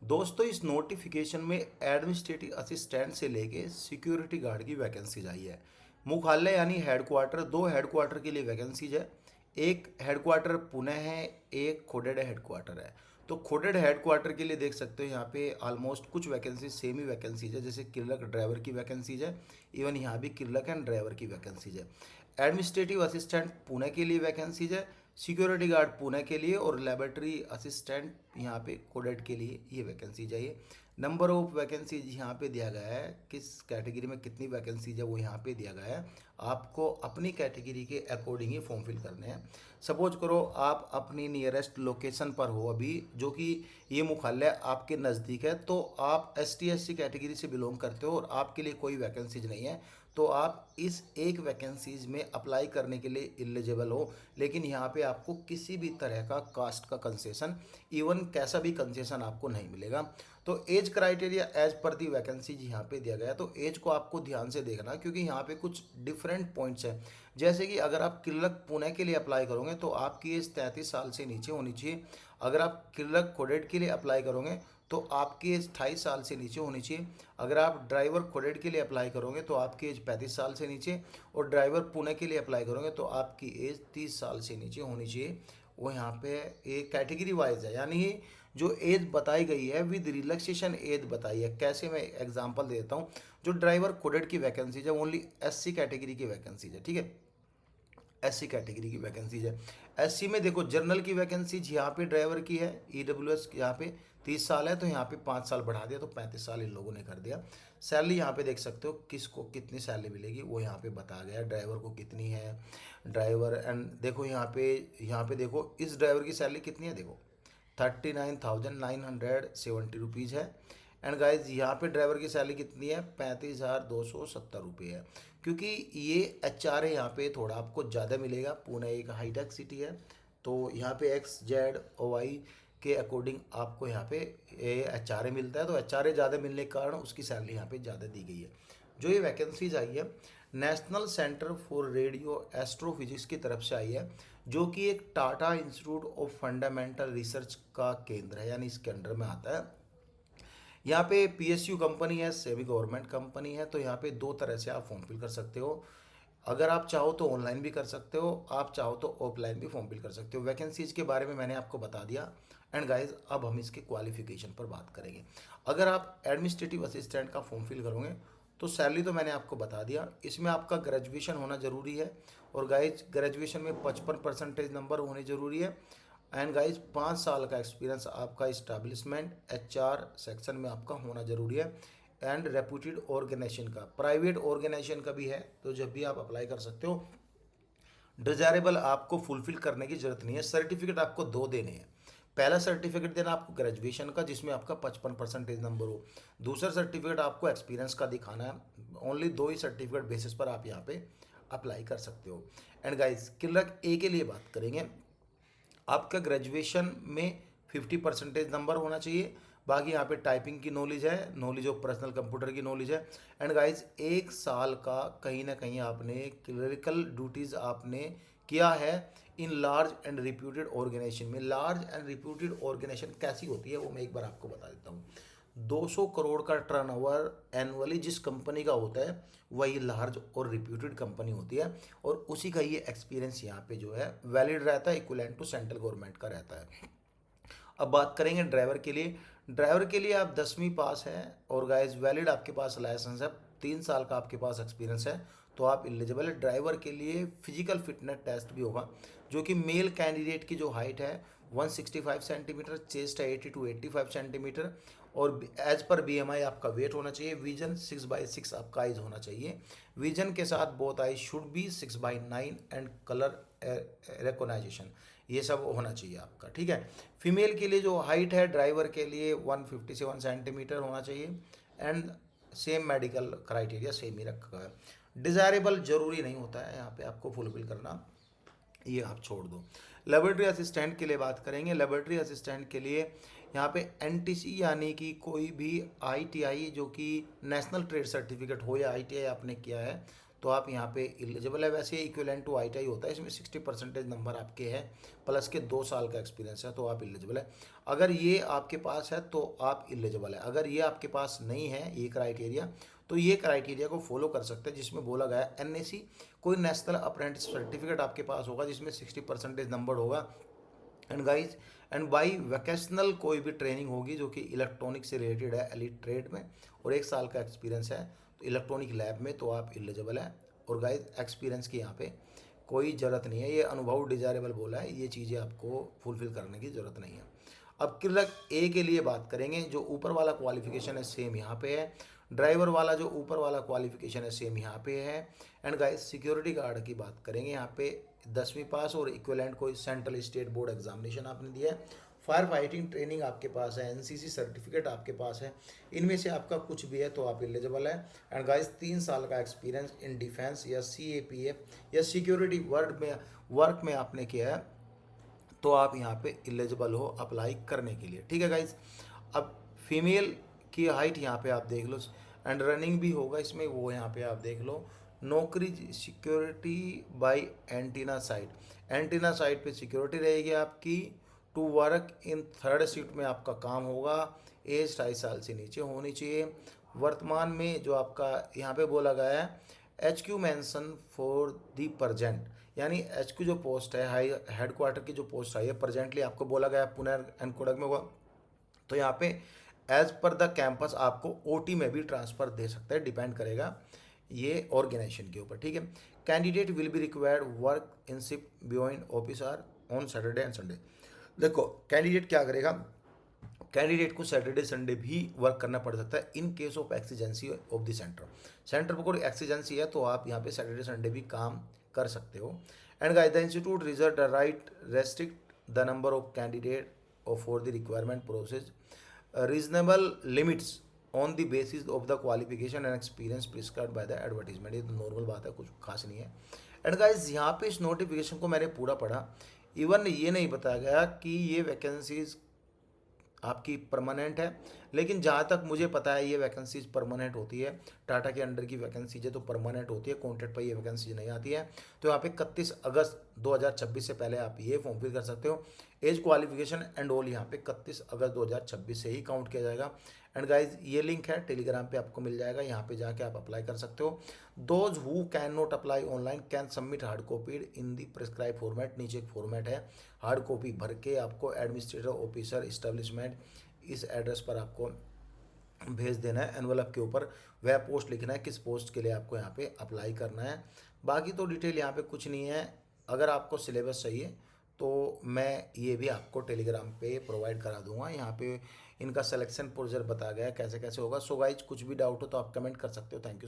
दोस्तों इस नोटिफिकेशन में एडमिनिस्ट्रेटिव असिस्टेंट से लेके सिक्योरिटी गार्ड की वैकेंसीज आई है। मुख्यालय यानी हेडक्वार्टर, दो हेडक्वार्टर के लिए वैकेंसीज है। एक हेडक्वार्टर पुणे है, एक खोडेड हेडक्वार्टर है। तो खोडेड हेडक्वार्टर के लिए देख सकते हो यहाँ पे ऑलमोस्ट कुछ वैकेंसीज सेम ही वैकेंसीज है, जैसे क्लर्क ड्राइवर की वैकेंसीज है। इवन यहाँ भी क्लर्क एंड ड्राइवर की वैकेंसीज है। एडमिनिस्ट्रेटिव असिस्टेंट पुणे के लिए वैकेंसीज है, सिक्योरिटी गार्ड पुणे के लिए, और लेबोरेटरी असिस्टेंट यहाँ पे कोडेड के लिए ये वैकेंसी चाहिए। नंबर ऑफ वैकेंसीज यहाँ पे दिया गया है, किस कैटेगरी में कितनी वैकेंसीज है वो यहाँ पे दिया गया है। आपको अपनी कैटेगरी के अकॉर्डिंग ही फॉर्म फिल करने हैं। सपोज करो आप अपनी नियरेस्ट लोकेशन पर हो अभी, जो कि ये मुख्यालय आपके नज़दीक है, तो आप ST SC कैटेगरी से बिलोंग करते हो और आपके लिए कोई वैकेंसीज नहीं है, तो आप इस एक वैकेंसीज में अप्लाई करने के लिए एलिजिबल हो। लेकिन यहाँ पे आपको किसी भी तरह का कास्ट का कंसेशन, इवन कैसा भी कंसेशन आपको नहीं मिलेगा। तो एज क्राइटेरिया एज पर दी वैकेंसीज यहाँ पे दिया गया है। तो एज को आपको ध्यान से देखना, क्योंकि यहाँ पे कुछ डिफरेंट पॉइंट्स हैं। जैसे कि अगर आप क्लर्क पुणे के लिए अप्लाई करोगे तो आपकी एज 33 साल से नीचे होनी चाहिए। अगर आप क्लर्क कोडेड के लिए अप्लाई करोगे तो आपकी एज 28 साल से नीचे होनी चाहिए। अगर आप ड्राइवर कोडेड के लिए अप्लाई करोगे तो आपकी एज 35 साल से नीचे, और ड्राइवर पुणे के लिए अप्लाई करोगे तो आपकी एज 30 साल से नीचे होनी चाहिए। वो यहाँ पे एक कैटेगरी वाइज है, यानी जो एज बताई गई है विद रिलैक्सेशन एज बताई है। कैसे, मैं एग्जांपल देता हूँ। जो ड्राइवर कोडेड की वैकेंसीज है ओनली SC कैटेगरी की वैकेंसीज है, ठीक है। SC कैटेगरी की वैकेंसीज है। SC में देखो जनरल की वैकेंसीज यहाँ पे ड्राइवर की है, EWS यहाँ पे 30 साल है, तो यहाँ पे 5 साल बढ़ा दिया, तो 35 साल इन लोगों ने कर दिया। सैलरी यहाँ पे देख सकते हो किसको कितनी सैलरी मिलेगी, वो यहाँ पे बता गया। ड्राइवर को कितनी है, ड्राइवर एंड देखो यहाँ पे देखो इस ड्राइवर की सैलरी कितनी है, देखो 39,970 रुपीज़ है। एंड गाइज यहाँ पे ड्राइवर की सैलरी कितनी है, 35,270 रुपये है। क्योंकि ये HR है, यहाँ पे थोड़ा आपको ज़्यादा मिलेगा। पुणे एक हाईटेक सिटी है, तो यहाँ पे XZOY के अकॉर्डिंग आपको यहाँ पे HR मिलता है। तो HR ज़्यादा मिलने के कारण उसकी सैलरी यहाँ पे ज़्यादा दी गई है। जो ये वैकेंसीज आई है national centre for radio astrophysics की तरफ से आई है, जो कि एक Tata institute of fundamental research का केंद्र है, यानी इसके अंडर में आता है। यहाँ पे PSU कंपनी है, सेमी गवर्नमेंट कंपनी है। तो यहाँ पे दो तरह से आप फॉर्म फिल कर सकते हो। अगर आप चाहो तो ऑनलाइन भी कर सकते हो, आप चाहो तो ऑफलाइन भी फॉर्म फिल कर सकते हो। वैकेंसीज के बारे में मैंने आपको बता दिया। एंड गाइज अब हम इसके क्वालिफिकेशन पर बात करेंगे। अगर आप एडमिनिस्ट्रेटिव असिस्टेंट का फॉर्म फिल करोगे तो सैलरी तो मैंने आपको बता दिया। इसमें आपका ग्रेजुएशन होना ज़रूरी है, और गाइज ग्रेजुएशन में 55% नंबर होने ज़रूरी है। एंड गाइज 5 साल का एक्सपीरियंस आपका इस्टेब्लिशमेंट HR सेक्शन में आपका होना ज़रूरी है। एंड रेप्यूटेड ऑर्गेनाइजेशन का, प्राइवेट ऑर्गेनाइजेशन का भी है, तो जब भी आप अप्लाई कर सकते हो। डिजायरेबल आपको फुलफिल करने की जरूरत नहीं है। सर्टिफिकेट आपको दो देने हैं। पहला सर्टिफिकेट देना आपको ग्रेजुएशन का, जिसमें आपका 55% नंबर हो। दूसरा सर्टिफिकेट आपको एक्सपीरियंस का दिखाना है। ओनली दो ही सर्टिफिकेट बेसिस पर आप यहाँ पे अप्लाई कर सकते हो। एंड गाइज क्लर्क A के लिए बात करेंगे। आपका ग्रेजुएशन में 50% नंबर होना चाहिए। बाकी यहाँ पे टाइपिंग की नॉलेज है, नॉलेज ऑफ पर्सनल कंप्यूटर की नॉलेज है। एंड गाइज 1 साल का कहीं ना कहीं आपने क्लरिकल ड्यूटीज़ आपने किया है in large and reputed organisation में। लार्ज एंड रिप्यूटेड ऑर्गेनाइजेशन कैसी होती है वो मैं एक बार आपको बता देता हूँ। 200 करोड़ का टर्नओवर एनुअली जिस कंपनी का होता है वही लार्ज और रिप्यूटेड कंपनी होती है, और उसी का ये एक्सपीरियंस यहाँ पे जो है वैलिड रहता है, इक्विवेलेंट टू सेंट्रल गवर्नमेंट का रहता है। अब बात करेंगे ड्राइवर के लिए। ड्राइवर के लिए आप 10वीं पास हैं, और गाइस वैलिड आपके पास लाइसेंस है, 3 साल का आपके पास एक्सपीरियंस है, तो आप एलिजिबल है। ड्राइवर के लिए फिजिकल फिटनेस टेस्ट भी होगा, जो कि मेल कैंडिडेट की जो हाइट है 165 सेंटीमीटर, चेस्ट है 80 to 85 सेंटीमीटर, और एज पर BMI आपका वेट होना चाहिए। विजन 6/6 आपका आइज होना चाहिए। विजन के साथ both eyes should be 6/9 and colour recognisation, ये सब होना चाहिए आपका, ठीक है। फीमेल के लिए जो हाइट है ड्राइवर के लिए 157 सेंटीमीटर होना चाहिए। And same medical criteria same ही रखा है। डिज़ायरेबल जरूरी नहीं होता है यहाँ पे आपको फुलफिल करना, ये आप छोड़ दो। लेबोरेटरी असिस्टेंट के लिए बात करेंगे। लेबोरेटरी असिस्टेंट के लिए यहाँ पे NTC यानी कि कोई भी ITI जो कि नेशनल ट्रेड सर्टिफिकेट हो, या ITI आपने किया है तो आप यहाँ पे एलिजिबल है। वैसे इक्विवेलेंट टू ITI होता है, इसमें 60% नंबर आपके हैं प्लस के 2 साल का एक्सपीरियंस है, तो आप एलिजिबल है। अगर ये आपके पास है तो आप एलिजिबल है। अगर ये आपके पास नहीं है ये क्राइटेरिया, तो ये क्राइटेरिया को फॉलो कर सकते हैं जिसमें बोला गया है NAC, कोई नेशनल अप्रेंटिस सर्टिफिकेट आपके पास होगा जिसमें 60% नंबर होगा। And guys, and by vocational कोई भी ट्रेनिंग होगी जो कि इलेक्ट्रॉनिक से रिलेटेड है एलिट ट्रेड में, और 1 साल का एक्सपीरियंस है तो इलेक्ट्रॉनिक लैब में, तो आप एलिजिबल है। और गाइज एक्सपीरियंस की यहाँ पे कोई ज़रूरत नहीं है, ये अनुभव डिजायरेबल बोला है, ये चीज़ें आपको फुलफिल करने की ज़रूरत नहीं है। अब क्लर्क ए के लिए बात करेंगे, जो ऊपर वाला क्वालिफिकेशन है सेम यहाँ पे है। ड्राइवर वाला जो ऊपर वाला क्वालिफिकेशन है सेम यहाँ पे है। एंड गाइस सिक्योरिटी गार्ड की बात करेंगे, यहाँ पे 10वीं पास और इक्विवेलेंट कोई सेंट्रल स्टेट बोर्ड एग्जामिनेशन आपने दिया है। फायर फाइटिंग ट्रेनिंग आपके पास है, NCC सर्टिफिकेट आपके पास है, इनमें से आपका कुछ भी है तो आप एलिजिबल है। एंड गाइस 3 साल का एक्सपीरियंस इन डिफेंस या CAPF या सिक्योरिटी वर्क में आपने किया है तो आप यहाँ पे एलिजिबल हो अप्लाई करने के लिए, ठीक है गाइज। अब फीमेल की हाइट यहाँ पे आप देख लो, एंड रनिंग भी होगा इसमें, वो यहाँ पे आप देख लो। नौकरी security bye antenna site, antenna site पे सिक्योरिटी रहेगी आपकी। To work in 3rd shift में आपका काम होगा। एज 2.5 साल से नीचे होनी चाहिए। वर्तमान में जो आपका यहाँ पे बोला गया है HQ mention for the present, यानी HQ जो पोस्ट है हाई हेडक्वार्टर की जो पोस्ट आई है प्रेजेंटली आपको बोला गया है पुणे एंड कोडग में होगा, तो यहाँ पे एज पर द कैंपस आपको OT में भी ट्रांसफ़र दे सकता है, डिपेंड करेगा ये ऑर्गेनाइजेशन के ऊपर, ठीक है। Candidate will be required work in shift beyond office or on Saturday and Sunday. देखो कैंडिडेट क्या करेगा, कैंडिडेट को सैटरडे संडे भी वर्क करना पड़ सकता है in case of exigency of the centre पर कोई एक्सीजेंसी है तो आप यहाँ पे सैटरडे संडे भी काम कर सकते हो। And guide the institute reserve the right restrict the number of candidate और for the requirement process reasonable limits on the basis of the qualification and experience prescribed by the advertisement. ये तो normal बात है, कुछ खास नहीं है। And guys यहाँ पे इस नोटिफिकेशन को मैंने पूरा पढ़ा, इवन ये नहीं बताया गया कि ये वैकेंसीज आपकी परमानेंट है, लेकिन जहाँ तक मुझे पता है ये वैकेंसीज परमानेंट होती है। टाटा के अंडर की वैकेंसीज है तो परमानेंट होती है, कॉन्ट्रैक्ट पर ये वैकेंसीज नहीं आती है। तो यहाँ पे 31 अगस्त 2026 से पहले आप ये फॉर्म फिल कर सकते हो। एज क्वालिफिकेशन एंड ऑल यहाँ पे 31 अगस्त 2026 से ही काउंट किया जाएगा। एंड गाइज ये लिंक है टेलीग्राम पे आपको मिल जाएगा, यहाँ पे जाके आप अप्लाई कर सकते हो। Those who can not apply online can submit hard copied in the prescribe format. नीचे एक फॉर्मेट है, हार्ड कॉपी भर के आपको एडमिनिस्ट्रेटर ऑफिसर इस्टेब्लिशमेंट इस एड्रेस पर आपको भेज देना है। एनवलप के ऊपर वह पोस्ट लिखना है किस पोस्ट के लिए आपको यहाँ पे अप्लाई करना है। बाकी तो डिटेल यहाँ पे कुछ नहीं है। अगर आपको सिलेबस चाहिए तो मैं ये भी आपको टेलीग्राम पे प्रोवाइड करा दूंगा। यहाँ पे इनका सिलेक्शन प्रोसीजर बताया गया है कैसे कैसे होगा। सो गाइज कुछ भी डाउट हो तो आप कमेंट कर सकते हो। Thank you so